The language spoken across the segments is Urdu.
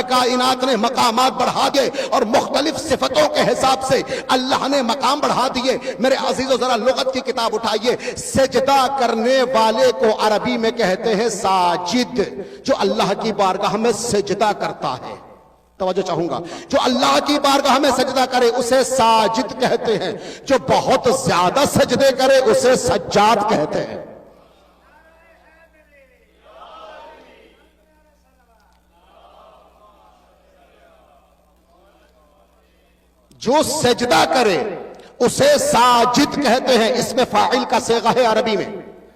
کائنات نے مقامات بڑھا دیے اور مختلف صفتوں کے حساب سے اللہ نے مقام بڑھا دیے۔ میرے عزیزو ذرا لغت کی کتاب اٹھائیے۔ سجدہ کرنے والے کو عربی میں کہتے ہیں ساجد، جو اللہ کی بارگاہ میں سجدہ کرتا ہے۔ توجہ چاہوں گا، جو اللہ کی بارگاہ میں سجدہ کرے اسے ساجد کہتے ہیں، جو بہت زیادہ سجدے کرے اسے سجاد کہتے ہیں۔ جو سجدہ کرے اسے ساجد کہتے ہیں۔ اس میں فاعل کا صیغہ ہے عربی میں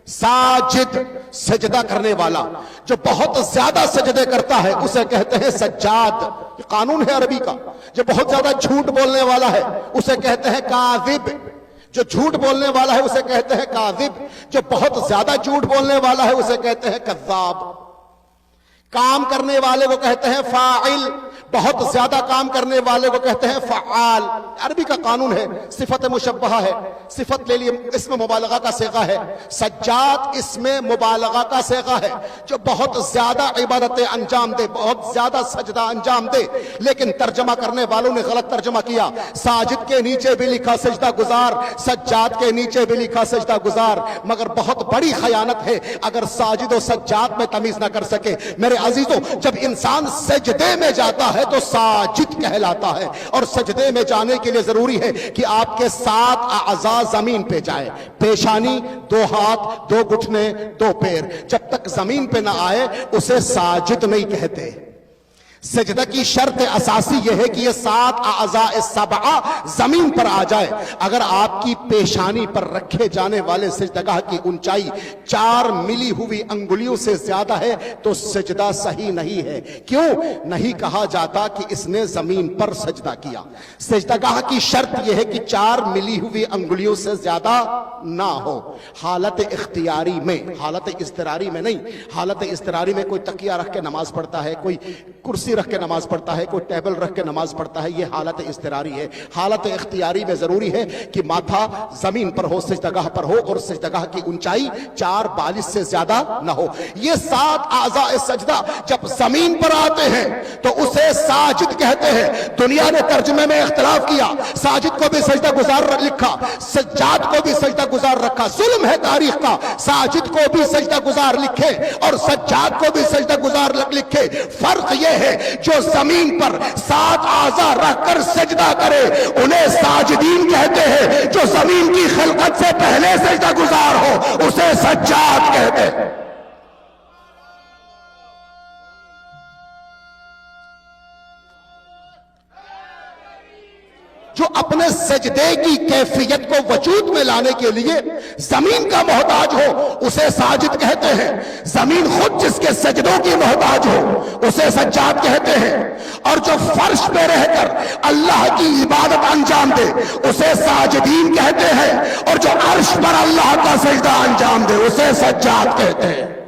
ساجد، سجدہ کرنے والا۔ جو بہت زیادہ سجدے کرتا ہے اسے کہتے ہیں سجاد، یہ قانون ہے عربی کا۔ جو بہت زیادہ جھوٹ بولنے والا ہے اسے کہتے ہیں کاذب، جو جھوٹ بولنے والا ہے اسے کہتے ہیں کاذب، جو بہت زیادہ جھوٹ بولنے والا ہے اسے کہتے ہیں کذاب۔ کام کرنے والے کو کہتے ہیں فاعل، بہت زیادہ کام کرنے والے کو کہتے ہیں فعال۔ عربی کا قانون ہے، صفت مشبہہ ہے، صفت لے لیے، اسم مبالغہ کا صیغہ ہے۔ سجاد اسم مبالغہ کا صیغہ ہے، جو بہت زیادہ عبادتیں انجام دے، بہت زیادہ سجدہ انجام دے۔ لیکن ترجمہ کرنے والوں نے غلط ترجمہ کیا، ساجد کے نیچے بھی لکھا سجدہ گزار، سجاد کے نیچے بھی لکھا سجدہ گزار۔ مگر بہت بڑی خیانت ہے اگر ساجد و سجاد میں تمیز نہ کر سکے۔ میرے عزیزو، جب انسان سجدے میں جاتا ہے تو ساجد کہلاتا ہے، اور سجدے میں جانے کے لیے ضروری ہے کہ آپ کے 7 اعضاء زمین پہ جائے۔ پیشانی، 2 ہاتھ، 2 گھٹنے، 2 پیر، جب تک زمین پہ نہ آئے اسے ساجد نہیں کہتے۔ سجدہ کی شرط اساسی یہ ہے کہ یہ 7 اعضاء 7 زمین پر آ جائے۔ اگر آپ کی پیشانی پر رکھے جانے والے سجدگاہ کی اونچائی 4 ملی ہوئی انگلیوں سے زیادہ ہے تو سجدہ صحیح نہیں ہے۔ کیوں نہیں کہا جاتا کہ اس نے زمین پر سجدہ کیا؟ سجدگاہ کی شرط یہ ہے کہ 4 ملی ہوئی انگلیوں سے زیادہ نہ ہو، حالت اختیاری میں، حالت اضطراری میں نہیں۔ حالت اضطراری میں کوئی تکیہ رکھ کے نماز پڑھتا ہے، کوئی کرسی رکھ کے نماز پڑھتا ہے، کوئی ٹیبل رکھ کے نماز پڑھتا ہے، یہ حالت اضطراری ہے۔ حالت اختیاری میں ضروری ہے کہ ماتھا زمین پر ہو، سجدگاہ پر ہو، اور سجدگاہ کی اونچائی 4 بالش سے زیادہ نہ ہو۔ یہ 7 اعضاء سجدہ جب زمین پر آتے ہیں تو اسے ساجد کہتے ہیں۔ دنیا نے ترجمے میں اختلاف کیا، ساجد کو بھی سجدہ گزار لکھا، سجاد کو بھی سجدہ گزار رکھا۔ ظلم ہے تاریخ کا، ساجد کو بھی سجدہ گزار لکھے اور سجاد کو بھی سجدہ گزار لکھے۔ فرق یہ ہے جو زمین پر 7 اعضاء رکھ کر سجدہ کرے انہیں ساجدین کہتے ہیں، جو زمین کی خلقت سے پہلے سجدہ گزار ہو اسے سجاد کہتے ہیں۔ جو اپنے سجدے کی کیفیت کو وجود میں لانے کے لیے زمین کا محتاج ہو اسے ساجد کہتے ہیں، زمین خود جس کے سجدوں کی محتاج ہو اسے سجاد کہتے ہیں، اور جو فرش پہ رہ کر اللہ کی عبادت انجام دے اسے ساجدین کہتے ہیں، اور جو عرش پر اللہ کا سجدہ انجام دے اسے سجاد کہتے ہیں۔